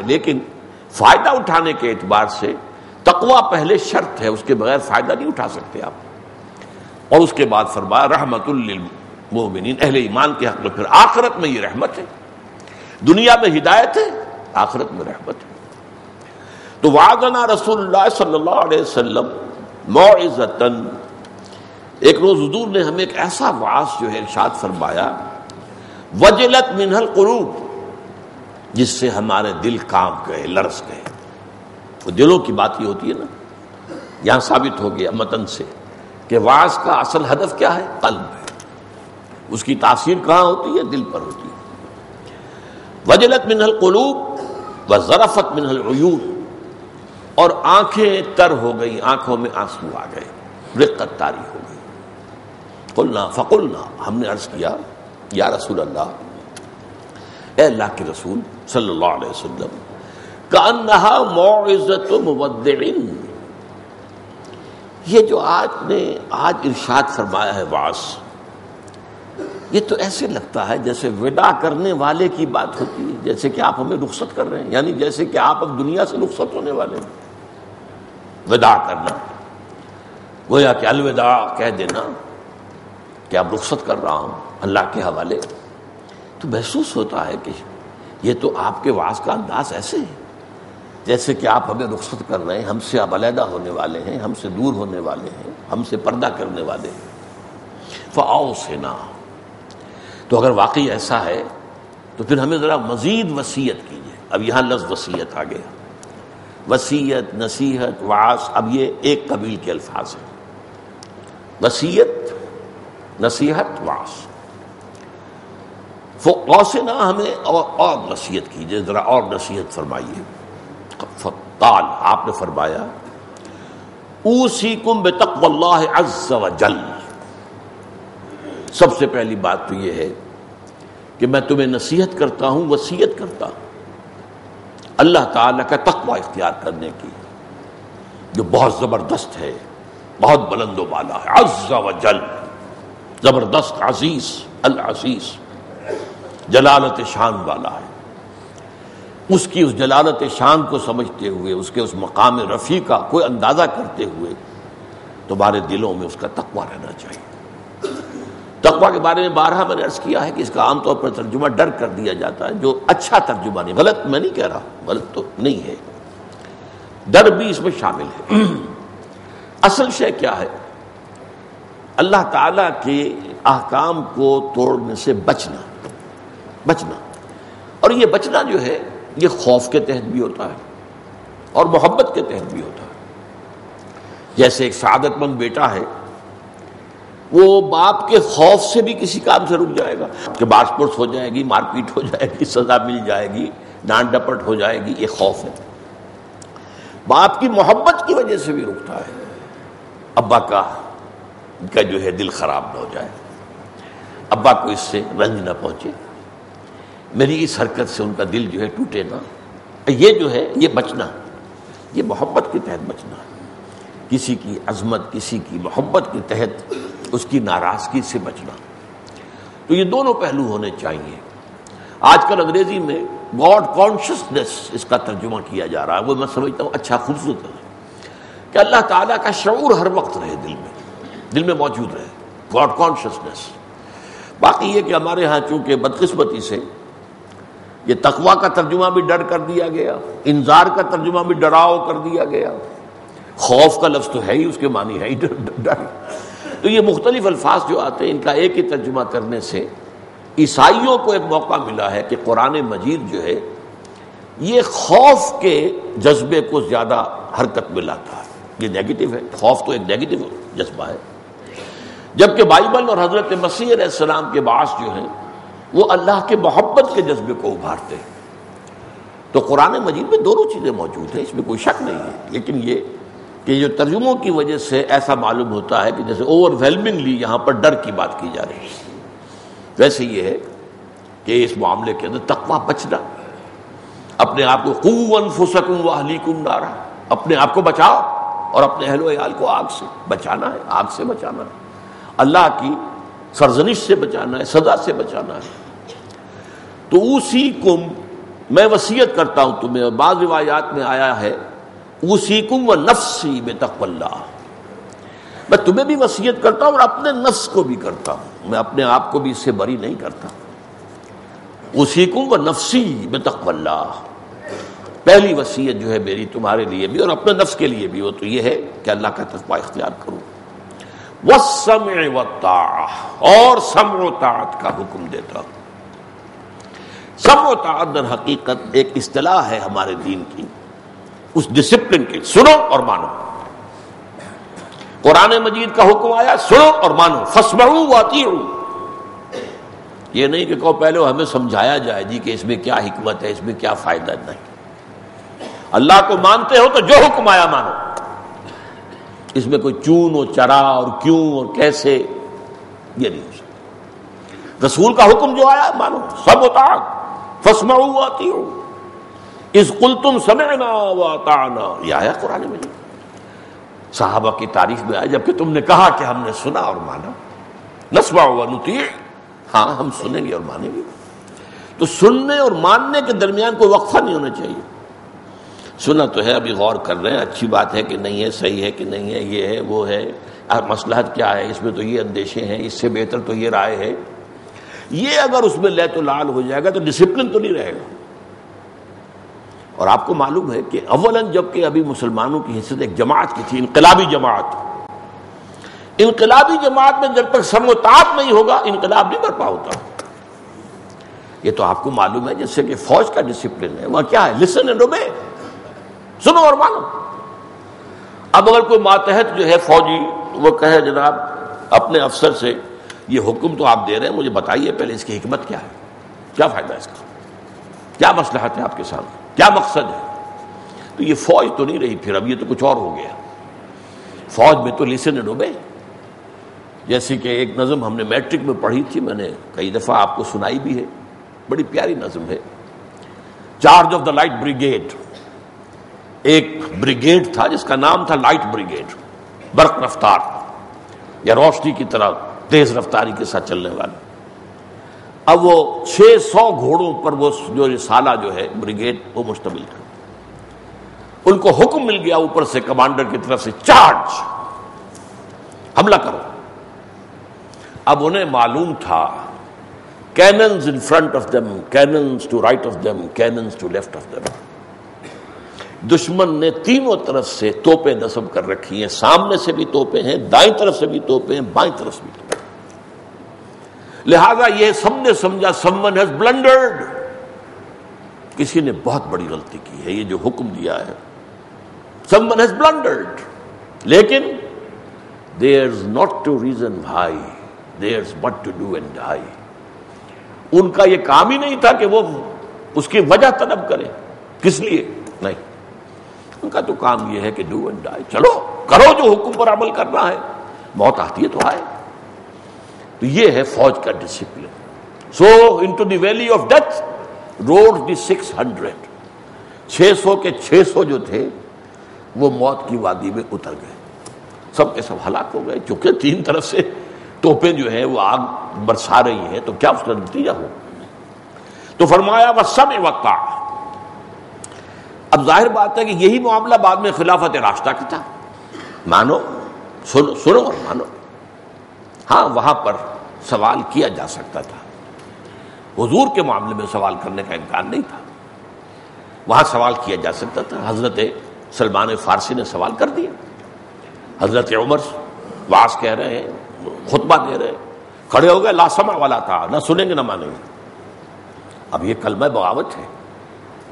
لیکن فائدہ اٹھانے کے اعتبار سے تقوی پہلے شرط ہے، اس کے بغیر فائدہ نہیں اٹھا سکتے آپ. اور اس کے بعد فرمایا رحمت للمؤمنین، اہل ایمان کے حق میں. پھر آخرت میں یہ رحمت ہے، دنیا میں ہدایت ہے، آخرت میں رحمت ہے. تو وعظنا رسول اللہ صلی اللہ علیہ وسلم موعظۃً، ایک روز حضور نے ہمیں ایک ایسا وعظ جو ہے ارشاد فرمایا، وجلت منہ القلوب، جس سے ہمارے دل کانپ گئے، لرز گئے. وہ دلوں کی بات ہی ہوتی ہے نا. یہاں ثابت ہو گیا متن سے کہ وعظ کا اصل ہدف کیا ہے؟ قلب ہے. اس کی تاثیر کہاں ہوتی ہے؟ دل پر ہوتی ہے. وجلت منہ القلوب وذرفت منہ العیون، اور آنکھیں تر ہو گئی، آنکھوں میں آنسو آ گئے، رقت طاری ہو گئی. فقلنا، ہم نے عرض کیا یا رسول اللہ، اے اللہ کے رسول صلی اللہ علیہ وسلم، کأنہا موعظۃ مودع، یہ جو آج ارشاد فرمایا ہے وعظ، یہ تو ایسے لگتا ہے جیسے وداع کرنے والے کی بات ہوتی ہے، جیسے کہ آپ ہمیں رخصت کر رہے ہیں، یعنی جیسے کہ آپ اب دنیا سے رخصت ہونے والے ہیں. وداع کرنا گویا کہ الوداع کہہ دینا کہ اب رخصت کر رہا ہوں اللہ کے حوالے. تو محسوس ہوتا ہے کہ یہ تو آپ کے وعظ کا انداز ایسے ہے جیسے کہ آپ ہمیں رخصت کر رہے ہیں، ہم سے اب علیحدہ ہونے والے ہیں، ہم سے دور ہونے والے ہیں، ہم سے پردہ کرنے والے ہیں. فأوصنا، تو اگر واقعی ایسا ہے تو پھر ہمیں ذرا مزید وصیت کیجیے. اب یہاں لفظ وصیت آ گیا. وصیت، نصیحت، وعظ، اب یہ ایک قبیل کے الفاظ ہیں. وصیت، نصیحت، وعظ. فأوصنا، ہمیں اور نصیحت کیجیے، ذرا اور نصیحت فرمائیے. فقال، آپ نے فرمایا، اوصیکم بتقوی اللہ عز وجل، سب سے پہلی بات تو یہ ہے کہ میں تمہیں نصیحت کرتا ہوں، وصیت کرتا ہوں اللہ تعالیٰ کا تقوی اختیار کرنے کی، جو بہت زبردست ہے، بہت بلند و بالا ہے. عز وجل، زبردست، عزیز، العزیز، جلالت شان والا ہے. اس کی اس جلالت شان کو سمجھتے ہوئے، اس کے اس مقام رفیع کا کوئی اندازہ کرتے ہوئے تمہارے دلوں میں اس کا تقوی رہنا چاہیے. تقوی کے بارے میں بارہا میں نے عرض کیا ہے کہ اس کا عام طور پر ترجمہ ڈر کر دیا جاتا ہے، جو اچھا ترجمہ نہیں، غلط میں نہیں کہہ رہا، غلط تو نہیں ہے، ڈر بھی اس میں شامل ہے. اصل شے کیا ہے؟ اللہ تعالیٰ کے احکام کو توڑنے سے بچنا. اور یہ بچنا جو ہے یہ خوف کے تحت بھی ہوتا ہے اور محبت کے تحت بھی ہوتا ہے. جیسے ایک سعادت مند بیٹا ہے، وہ باپ کے خوف سے بھی کسی کام سے رک جائے گا کہ باس پرس ہو جائے گی، مار پیٹ ہو جائے گی، سزا مل جائے گی، ڈانٹ ڈپٹ ہو جائے گی، یہ خوف ہے. باپ کی محبت کی وجہ سے بھی رکتا ہے، ابا کا جو ہے دل خراب نہ ہو جائے، ابا کو اس سے رنج نہ پہنچے، میری اس حرکت سے ان کا دل جو ہے ٹوٹے نہ. یہ جو ہے یہ بچنا، یہ محبت کے تحت بچنا، کسی کی عظمت، کسی کی محبت کے تحت اس کی ناراضگی سے بچنا. تو یہ دونوں پہلو ہونے چاہیے. آج کل انگریزی میں گاڈ کانشسنس اس کا ترجمہ کیا جا رہا ہے، وہ میں سمجھتا ہوں اچھا، خوبصورت ہے کہ اللہ تعالیٰ کا شعور ہر وقت رہے، دل میں موجود رہے، گاڈ کانشسنس. باقی یہ کہ ہمارے ہاں چونکہ بدقسمتی سے یہ تقویٰ کا ترجمہ بھی ڈر کر دیا گیا، انذار کا ترجمہ بھی ڈراؤ کر دیا گیا، خوف کا لفظ تو ہے ہی، اس کے معنی ہے ہی ڈر. تو یہ مختلف الفاظ جو آتے ہیں، ان کا ایک ہی ترجمہ کرنے سے عیسائیوں کو ایک موقع ملا ہے کہ قرآن مجید جو ہے یہ خوف کے جذبے کو زیادہ حرکت میں لاتا ہے. یہ نیگیٹو ہے، خوف تو ایک نیگیٹو جذبہ ہے، جبکہ بائبل اور حضرت مسیح علیہ السلام کے باعث جو ہیں وہ اللہ کے محبت کے جذبے کو ابھارتے ہیں. تو قرآن مجید میں دونوں چیزیں موجود ہیں، اس میں کوئی شک نہیں ہے. لیکن یہ کہ جو ترجموں کی وجہ سے ایسا معلوم ہوتا ہے کہ جیسے اوور ویلمنگلی یہاں پر ڈر کی بات کی جا رہی ہے، ویسے یہ ہے کہ اس معاملے کے اندر تقویٰ بچنا، اپنے آپ کو قوا انفسکم واہلیکم نارا، اپنے آپ کو بچاؤ اور اپنے اہل و عیال کو آگ سے بچانا ہے، آگ سے بچانا ہے، اللہ کی سرزنش سے بچانا ہے، سزا سے بچانا ہے. تو اوصیکم میں وصیت کرتا ہوں تمہیں، اور بعض روایات میں آیا ہے اوصیکم ونفسی بتقوی اللہ، میں تمہیں بھی وصیت کرتا ہوں اور اپنے نفس کو بھی کرتا ہوں، میں اپنے آپ کو بھی اس سے بری نہیں کرتا۔ اوصیکم ونفسی بتقوی اللہ، پہلی وصیت جو ہے میری تمہارے لیے بھی اور اپنے نفس کے لیے بھی وہ تو یہ ہے کہ اللہ کا تقوی اختیار کرو۔ والسمع والطاعہ، اور سمع و طاعت کا حکم دیتا ہوں۔ سمع و طاعت در حقیقت ایک اصطلاح ہے ہمارے دین کی، اس ڈسپلن کی، سنو اور مانو۔ قرآن مجید کا حکم آیا سنو اور مانو، فاسمعوا واطیعوا، یہ نہیں کہ کہو پہلے ہمیں سمجھایا جائے جی کہ اس میں کیا حکمت ہے، اس میں کیا فائدہ، نہیں۔ اللہ کو مانتے ہو تو جو حکم آیا مانو، اس میں کوئی چون و چرا اور کیوں اور کیسے یہ نہیں ہو سکتا۔ رسول کا حکم جو آیا مانو، سب اطاعت، فاسمعوا واطیعوا اذ قلتم سمعنا واطعنا، یہ آیا قرآن میں۔ صحابہ کی تعریف میں آیا جبکہ تم نے کہا کہ ہم نے سنا اور مانا، نسمع ونطیع، ہاں ہم سنیں گے اور مانیں گے۔ تو سننے اور ماننے کے درمیان کوئی وقفہ نہیں ہونا چاہیے۔ سنا تو ہے، ابھی غور کر رہے ہیں، اچھی بات ہے کہ نہیں ہے، صحیح ہے کہ نہیں ہے، یہ ہے وہ ہے، مصلحت کیا ہے، اس میں تو یہ اندیشے ہیں، اس سے بہتر تو یہ رائے ہے، یہ اگر اس میں لے تو لال ہو جائے گا تو ڈسپلن تو نہیں رہے گا۔ اور آپ کو معلوم ہے کہ اولاً جب کہ ابھی مسلمانوں کی حیثیت ایک جماعت کی تھی، انقلابی جماعت، انقلابی جماعت میں جب تک سمع و طاعت نہیں ہوگا انقلاب نہیں برپا ہوتا۔ یہ تو آپ کو معلوم ہے، جیسے کہ فوج کا ڈسپلن ہے، وہاں کیا ہے، لسن اینڈ اوبے، سنو اور مانو۔ اب اگر کوئی ماتحت جو ہے فوجی وہ کہے جناب اپنے افسر سے یہ حکم تو آپ دے رہے ہیں، مجھے بتائیے پہلے اس کی حکمت کیا ہے، کیا فائدہ ہے اس کا، کیا مصلحت ہے آپ کے سامنے، کیا مقصد ہے، تو یہ فوج تو نہیں رہی پھر، اب یہ تو کچھ اور ہو گیا۔ فوج میں تو لسن اینڈ اوبے، جیسے کہ ایک نظم ہم نے میٹرک میں پڑھی تھی، میں نے کئی دفعہ آپ کو سنائی بھی ہے، بڑی پیاری نظم ہے، charge of the light brigade. ایک بریگیڈ تھا جس کا نام تھا لائٹ بریگیڈ، برق رفتار یا روشنی کی طرح تیز رفتاری کے ساتھ چلنے والا۔ اب وہ 600 گھوڑوں پر وہ جو رسالہ جو ہے بریگیڈ وہ مشتمل تھا۔ ان کو حکم مل گیا اوپر سے کمانڈر کی طرف سے، چارج، حملہ کرو۔ اب انہیں معلوم تھا cannons in front of them, cannons to right of them, cannons to left of them۔ دشمن نے تینوں طرف سے توپیں نصب کر رکھی ہیں، سامنے سے بھی توپیں ہیں، دائیں طرف سے بھی توپیں ہیں، بائیں طرف سے بھی توپیں ہیں۔ لہذا یہ سب نے سمجھا someone has blundered، کسی نے بہت بڑی غلطی کی ہے، یہ جو حکم دیا ہے someone has blundered، لیکن there's not to reason why، there's but to do and die۔ ان کا یہ کام ہی نہیں تھا کہ وہ اس کی وجہ طلب کرے، کس لیے نہیں، ان کا تو کام یہ ہے کہ ڈو اینڈ ڈائی، چلو کرو جو حکم پر عمل کرنا ہے، موت آتی ہے تو آئے۔ تو یہ ہے فوج کا discipline. So into the valley of death road the 600، 600 کے 600 جو تھے وہ موت کی وادی میں اتر گئے، سب کے سب ہلاک ہو گئے، چونکہ تین طرف سے توپیں جو ہیں وہ آگ برسا رہی ہیں، تو کیا اس کا نتیجہ ہو۔ تو فرمایا والسمع والطاعہ۔ اب ظاہر بات ہے کہ یہی معاملہ بعد میں خلافت راشدہ کا تھا، مانو، سنو اور مانو۔ ہاں وہاں پر سوال کیا جا سکتا تھا، حضور کے معاملے میں سوال کرنے کا امکان نہیں تھا، وہاں سوال کیا جا سکتا تھا۔ حضرت سلمان فارسی نے سوال کر دیا، حضرت عمر واعظ کہہ رہے ہیں، خطبہ دے رہے ہیں، کھڑے ہو گئے، لا سمع ولا طاعہ، نہ سنیں گے نہ مانیں گے۔ اب یہ کلمہ بغاوت ہے،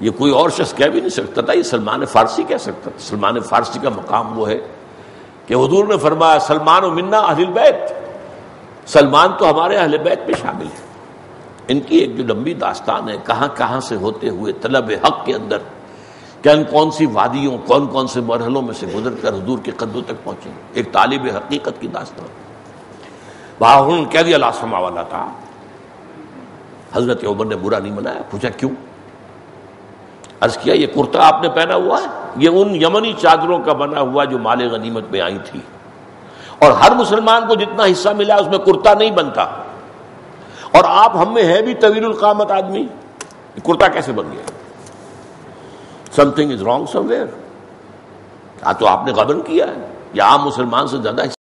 یہ کوئی اور شخص کہہ بھی نہیں سکتا تھا، یہ سلمان فارسی کہہ سکتا تھا۔ سلمان فارسی کا مقام وہ ہے کہ حضور نے فرمایا سلمان منا اہل البیت، سلمان تو ہمارے اہل بیت میں شامل ہے۔ ان کی ایک جو لمبی داستان ہے، کہاں کہاں سے ہوتے ہوئے طلب حق کے اندر کون سی وادیوں، کون کون سے مرحلوں میں سے گزر کر حضور کے قدموں تک پہنچے، ایک طالب حقیقت کی داستان۔ وہاں انہوں نے کہہ دیا لا سمع ولا طاعہ۔ حضرت عمر نے برا نہیں منایا، پوچھا کیوں؟ عرض کیا یہ کرتا آپ نے پہنا ہوا ہے، یہ ان یمنی چادروں کا بنا ہوا جو مال غنیمت میں آئی تھی، اور ہر مسلمان کو جتنا حصہ ملا اس میں کرتا نہیں بنتا، اور آپ ہم میں ہے بھی طویل القامت آدمی، کرتا کیسے بن گیا؟ something is wrong somewhere. یا تو آپ نے غبن کیا ہے یا عام مسلمان سے زیادہ